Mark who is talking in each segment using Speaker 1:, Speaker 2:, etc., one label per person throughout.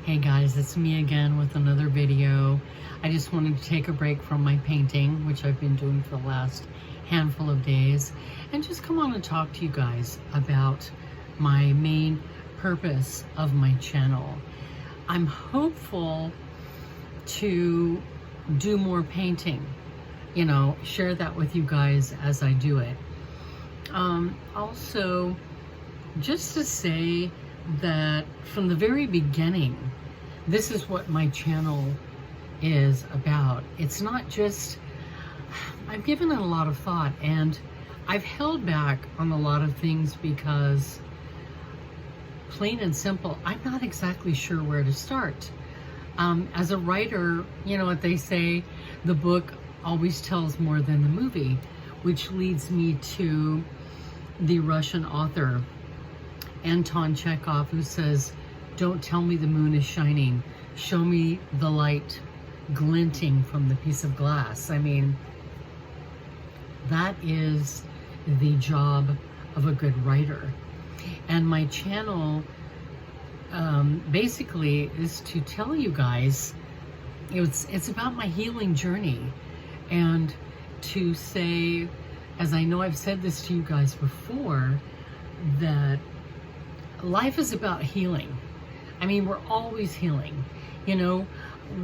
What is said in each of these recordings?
Speaker 1: Hey guys, it's me again with another video. I just wanted to take a break from my painting, which I've been doing for the last handful of days, and just come on and talk to you guys about my main purpose of my channel. I'm hopeful to do more painting, share that with you guys as I do it. Also, just to say that from the very beginning, this is what my channel is about. It's not just, I've given it a lot of thought, and I've held back on a lot of things because, plain and simple, I'm not exactly sure where to start. As a writer, you know what they say, the book always tells more than the movie, which leads me to the Russian author Anton Chekhov, who says, "Don't tell me the moon is shining. Show me the light glinting from the piece of glass." I mean, that is the job of a good writer. And my channel basically is to tell you guys, it's about my healing journey, and to say, as I know I've said this to you guys before, that life is about healing. I mean, we're always healing.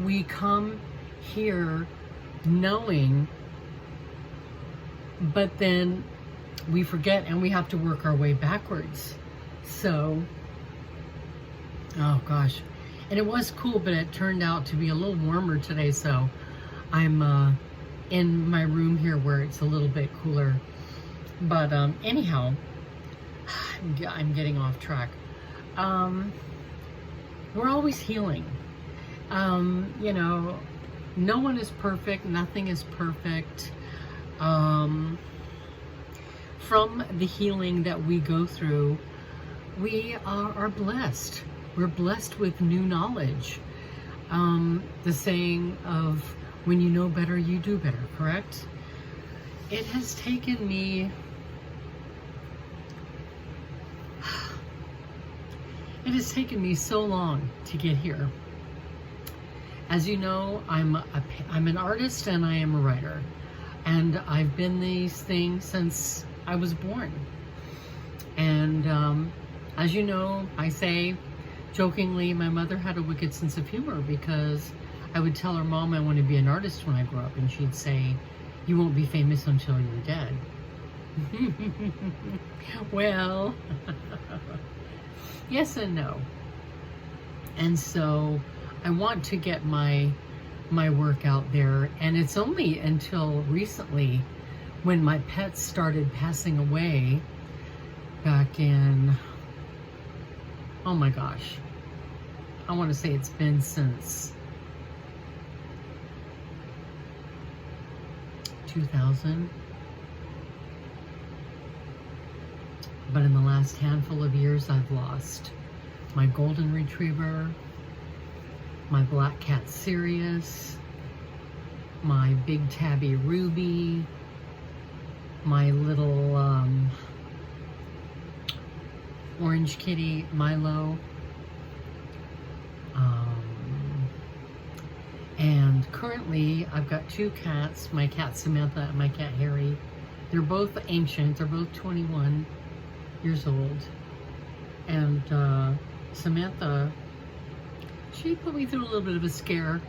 Speaker 1: We come here knowing, but then we forget and we have to work our way backwards. So, oh gosh. And it was cool, but it turned out to be a little warmer today, so I'm in my room here where it's a little bit cooler. But anyhow, I'm getting off track. We're always healing. No one is perfect. Nothing is perfect. From the healing that we go through, we are blessed. We're blessed with new knowledge. The saying of, when you know better, you do better, correct? It has taken me so long to get here. As you know, I'm an artist and I am a writer, and I've been these things since I was born. And as you know, I say jokingly, my mother had a wicked sense of humor, because I would tell her, "Mom, I want to be an artist when I grow up," and she'd say, "You won't be famous until you're dead." Well, yes and no. And so I want to get my work out there, and it's only until recently, when my pets started passing away back in, oh my gosh, I want to say it's been since 2000. But in the last handful of years, I've lost my golden retriever, my black cat Sirius, my big tabby Ruby, my little orange kitty Milo, and currently I've got two cats, my cat Samantha and my cat Harry. They're both ancient. They're both 21 years old. And Samantha, she put me through a little bit of a scare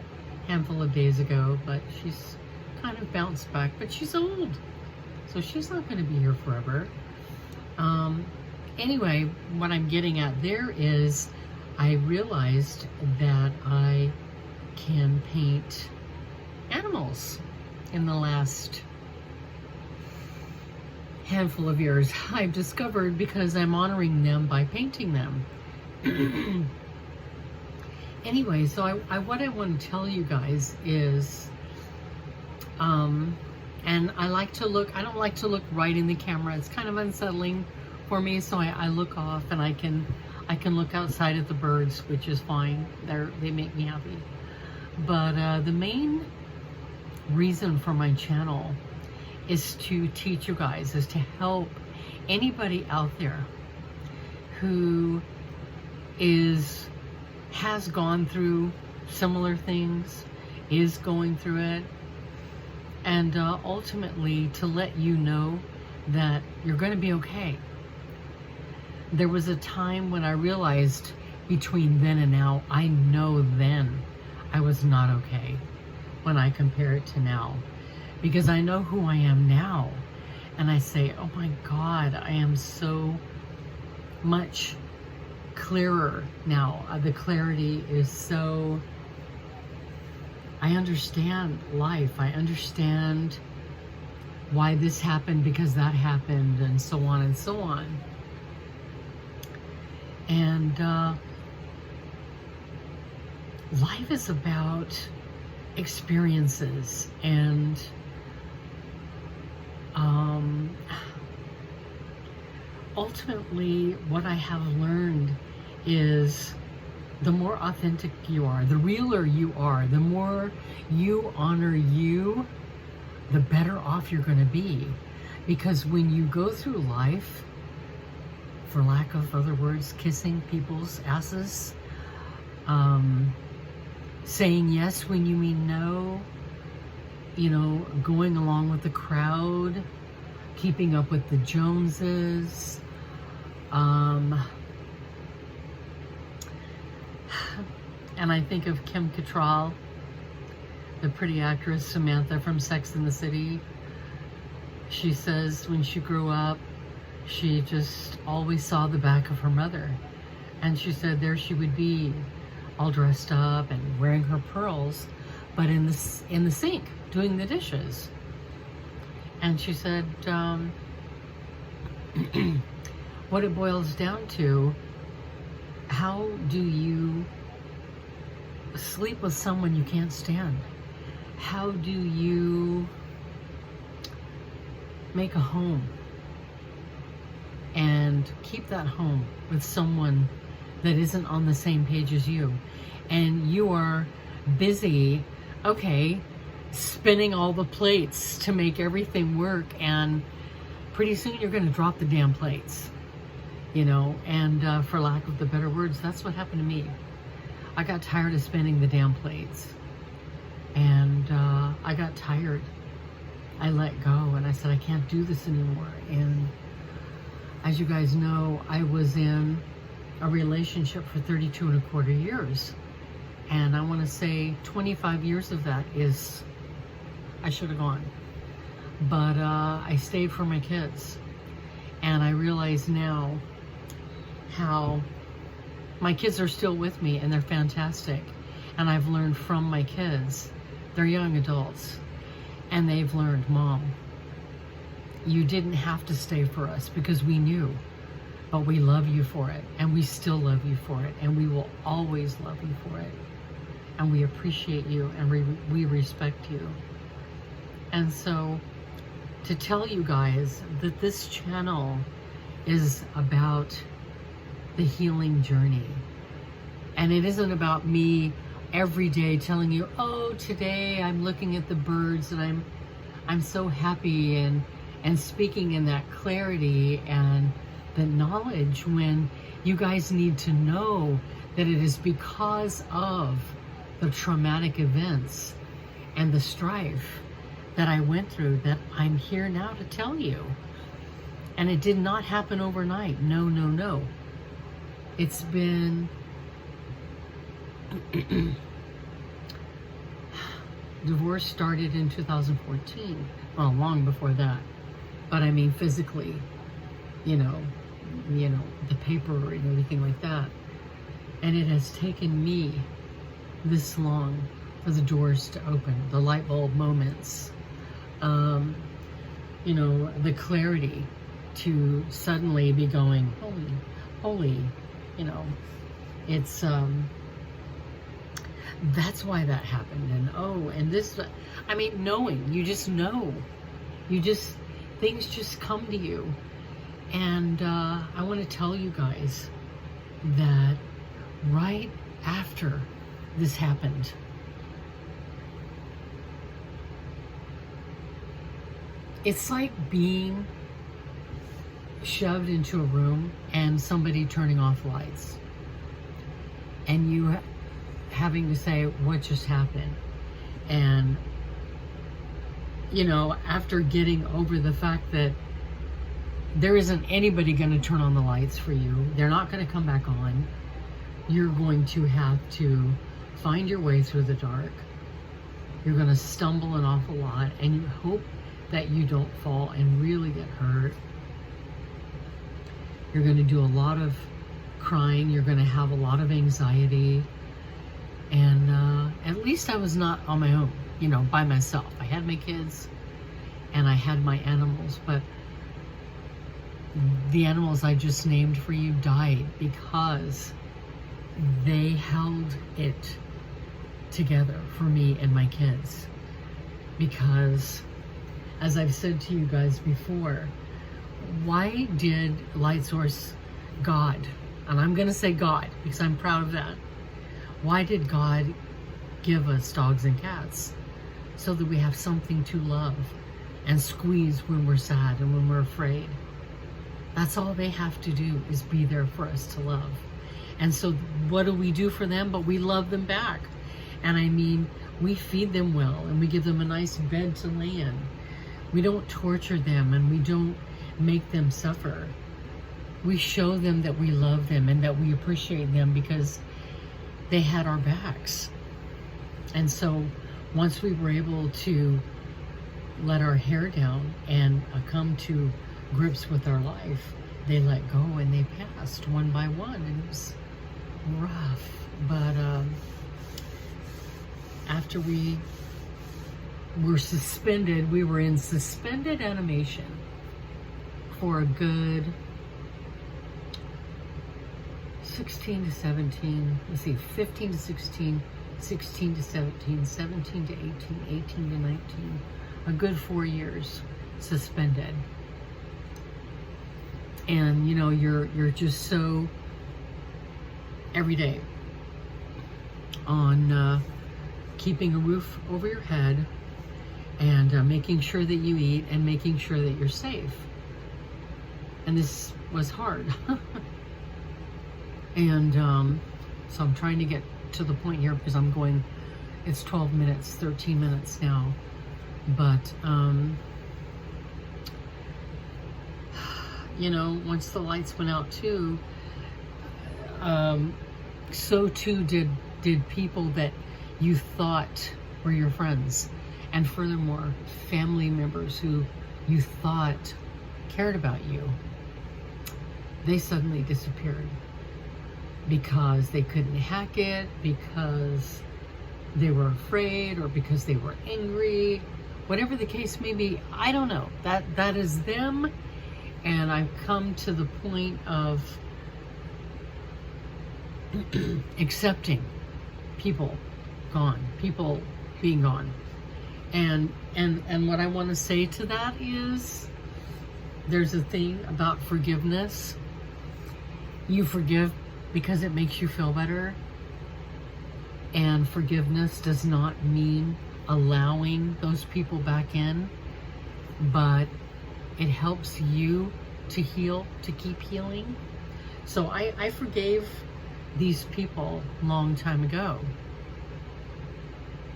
Speaker 1: a handful of days ago, but she's kind of bounced back. But she's old, so she's not going to be here forever. Anyway, what I'm getting at there is, I realized that I can paint animals in the last handful of years. I've discovered, because I'm honoring them by painting them. Anyway, so what I want to tell you guys is, and I don't like to look right in the camera. It's kind of unsettling for me, so I look off, and I can look outside at the birds, which is fine. They make me happy. But the main reason for my channel is to teach you guys, is to help anybody out there who is has gone through similar things, is going through it, and ultimately to let you know that you're going to be okay. There was a time when I realized between then and now, I know then I was not okay when I compare it to now, because I know who I am now, and I say, oh my God, I am so much clearer now. The clarity is so, I understand life. I understand why this happened because that happened, and so on and so on. And life is about experiences, and ultimately what I have learned is the more authentic you are, the realer you are, the more you honor you, the better off you're going to be. Because when you go through life, for lack of other words, kissing people's asses, saying yes when you mean no, you know, going along with the crowd, keeping up with the Joneses, and I think of Kim Cattrall, the pretty actress Samantha from Sex and the City. She says when she grew up, she just always saw the back of her mother. And she said there she would be, all dressed up and wearing her pearls, but in the sink, doing the dishes. And she said, what it boils down to, how do you sleep with someone you can't stand? How do you make a home and keep that home with someone that isn't on the same page as you? And you are busy, okay, spinning all the plates to make everything work, and pretty soon you're going to drop the damn plates, you know. And for lack of the better words, that's what happened to me. I got tired of spinning the damn plates, and I got tired. I let go, and I said, I can't do this anymore. And as you guys know, I was in a relationship for 32 and a quarter years. And I want to say 25 years of that is, I should have gone. But I stayed for my kids. And I realize now how my kids are still with me, and they're fantastic. And I've learned from my kids. They're young adults. And they've learned, Mom, you didn't have to stay for us because we knew. But we love you for it. And we still love you for it. And we will always love you for it. And we appreciate you, and we respect you. And so to tell you guys that this channel is about the healing journey. And it isn't about me every day telling you, oh, today I'm looking at the birds and I'm so happy, and speaking in that clarity and the knowledge, when you guys need to know that it is because of the traumatic events and the strife that I went through that I'm here now to tell you. And it did not happen overnight. No, no, no. It's been divorce started in 2014. Well, long before that. But I mean physically, you know, the paper and everything like that. And it has taken me this long for the doors to open, the light bulb moments, you know, the clarity to suddenly be going, holy, you know, it's, that's why that happened. And this, I mean, knowing, you just know, things just come to you. And I want to tell you guys that right after this happened, it's like being shoved into a room and somebody turning off lights. And having to say, what just happened? And, you know, after getting over the fact that there isn't anybody going to turn on the lights for you, they're not going to come back on, you're going to have to find your way through the dark. You're going to stumble an awful lot, and you hope that you don't fall and really get hurt. You're going to do a lot of crying. You're going to have a lot of anxiety. And at least I was not on my own, you know, by myself. I had my kids and I had my animals, but the animals I just named for you died because they held it together for me and my kids. Because, as I've said to you guys before, why did Light Source, God, and I'm going to say God because I'm proud of that, why did God give us dogs and cats? So that we have something to love and squeeze when we're sad and when we're afraid. That's all they have to do, is be there for us to love. And so what do we do for them? But we love them back. And I mean, we feed them well and we give them a nice bed to lay in. We don't torture them and we don't make them suffer. We show them that we love them and that we appreciate them because they had our backs. And so once we were able to let our hair down and come to grips with our life, they let go and they passed one by one, and it was rough. But after we were suspended, we were in suspended animation for a good 16 to 17, let's see, 15 to 16, 16 to 17, 17 to 18, 18 to 19, a good 4 years suspended. And you know, you're just so every day on keeping a roof over your head and making sure that you eat and making sure that you're safe. And this was hard. And so I'm trying to get to the point here because I'm going, it's 12 minutes, 13 minutes now. But, you know, once the lights went out too, so too did people that you thought were your friends. And furthermore, family members who you thought cared about you. They suddenly disappeared because they couldn't hack it, because they were afraid, or because they were angry. Whatever the case may be, I don't know. That is them. And I've come to the point of accepting people gone, people being gone. And what I want to say to that is, there's a thing about forgiveness. You forgive because it makes you feel better. And forgiveness does not mean allowing those people back in, but it helps you to heal, to keep healing. So I forgave these people a long time ago.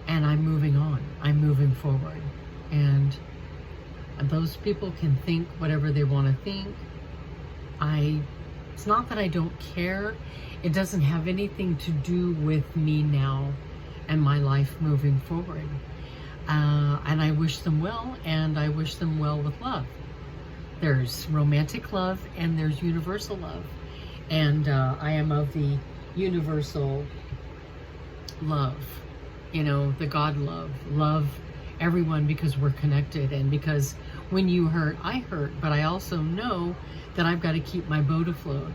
Speaker 1: And I'm moving on. I'm moving forward. And those people can think whatever they want to think. It's not that I don't care. It doesn't have anything to do with me now and my life moving forward. And I wish them well, and I wish them well with love. There's romantic love and there's universal love. And I am of the universal love, you know, the God love. Love everyone because we're connected, and because when you hurt, I hurt, but I also know that I've got to keep my boat afloat.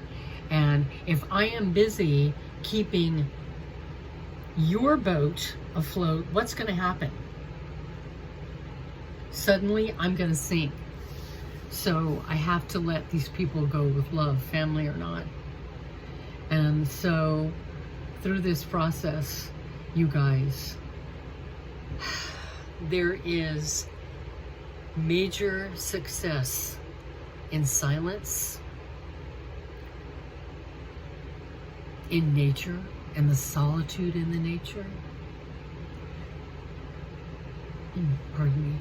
Speaker 1: And if I am busy keeping your boat afloat, what's going to happen? Suddenly I'm going to sink. So I have to let these people go with love, family or not. And so through this process, you guys, there is major success in silence, in nature, and the solitude in the nature. Pardon me.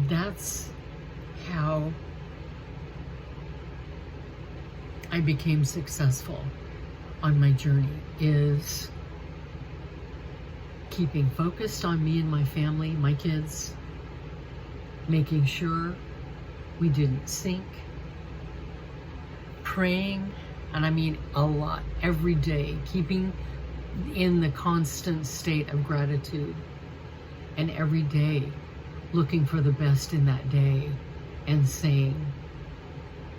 Speaker 1: That's how I became successful on my journey, is keeping focused on me and my family, my kids, making sure we didn't sink, praying, and I mean a lot, every day, keeping in the constant state of gratitude, and every day looking for the best in that day and saying,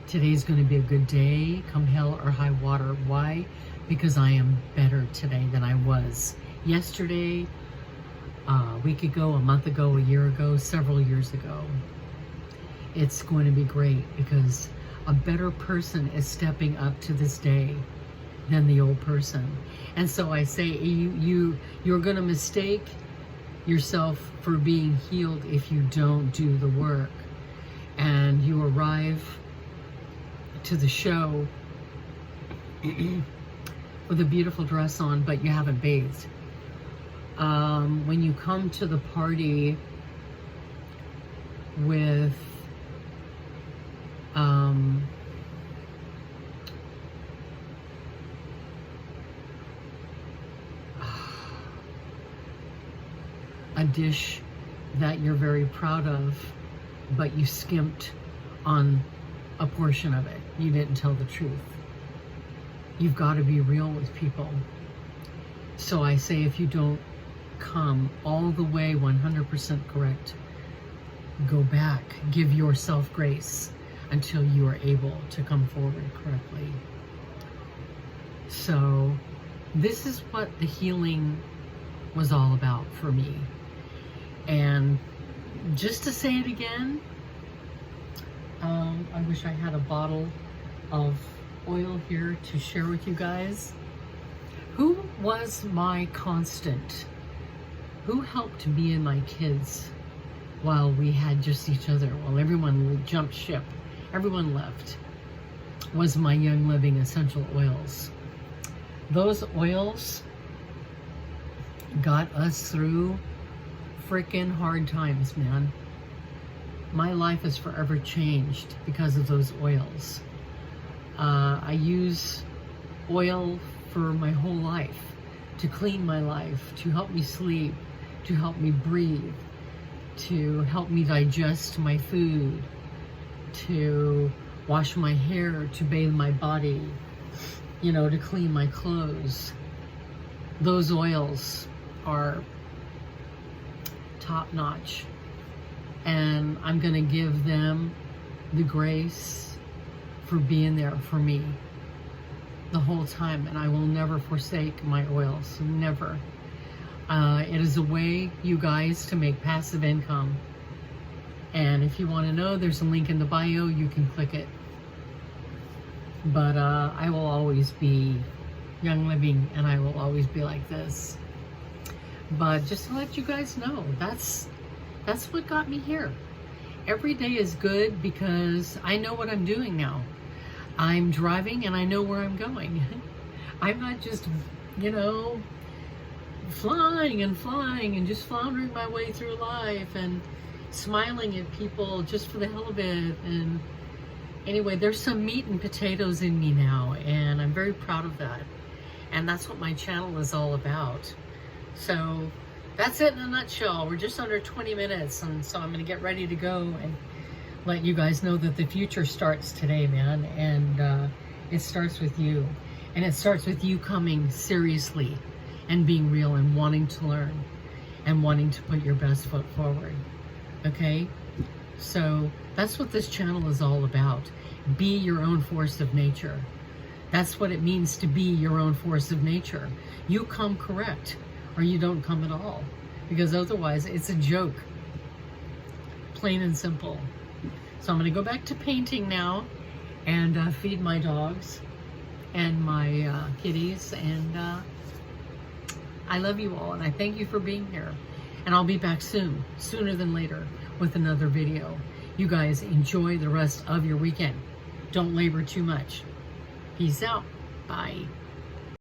Speaker 1: today's going to be a good day, come hell or high water. Why? Because I am better today than I was yesterday, a week ago, a month ago, a year ago, several years ago. It's going to be great because a better person is stepping up to this day than the old person. And so I say, you're going to mistake yourself for being healed if you don't do the work. And you arrive to the show with a beautiful dress on, but you haven't bathed. When you come to the party with a dish that you're very proud of, but you skimped on a portion of it. You didn't tell the truth. You've got to be real with people. So I say, if you don't come all the way 100% correct, go back, give yourself grace until you are able to come forward correctly. So this is what the healing was all about for me. And just to say it again, I wish I had a bottle of oil here to share with you guys. Who was my constant? Who helped me and my kids while we had just each other? While everyone jumped ship, everyone left, was my Young Living essential oils. Those oils got us through freaking hard times, man. My life is forever changed because of those oils. I use oil for my whole life, to clean my life, to help me sleep, to help me breathe, to help me digest my food, to wash my hair, to bathe my body, you know, to clean my clothes. Those oils are top notch, and I'm gonna give them the grace for being there for me the whole time, and I will never forsake my oils, never. It is a way, you guys, to make passive income, and if you want to know, there's a link in the bio, you can click it. But I will always be Young Living, and I will always be like this. But just to let you guys know, that's what got me here. Every day is good because I know what I'm doing now. I'm driving and I know where I'm going. I'm not just, you know, flying and just floundering my way through life and smiling at people just for the hell of it. And anyway, there's some meat and potatoes in me now, and I'm very proud of that. And that's what my channel is all about. So that's it in a nutshell. We're just under 20 minutes, and so I'm going to get ready to go and let you guys know that the future starts today, man. And it starts with you. And it starts with you coming seriously and being real and wanting to learn and wanting to put your best foot forward. Okay? So that's what this channel is all about. Be your own force of nature. That's what it means to be your own force of nature. You come correct, or you don't come at all. Because otherwise, it's a joke. Plain and simple. So I'm going to go back to painting now and feed my dogs and my kitties. And I love you all, and I thank you for being here. And I'll be back soon, sooner than later, with another video. You guys enjoy the rest of your weekend. Don't labor too much. Peace out. Bye.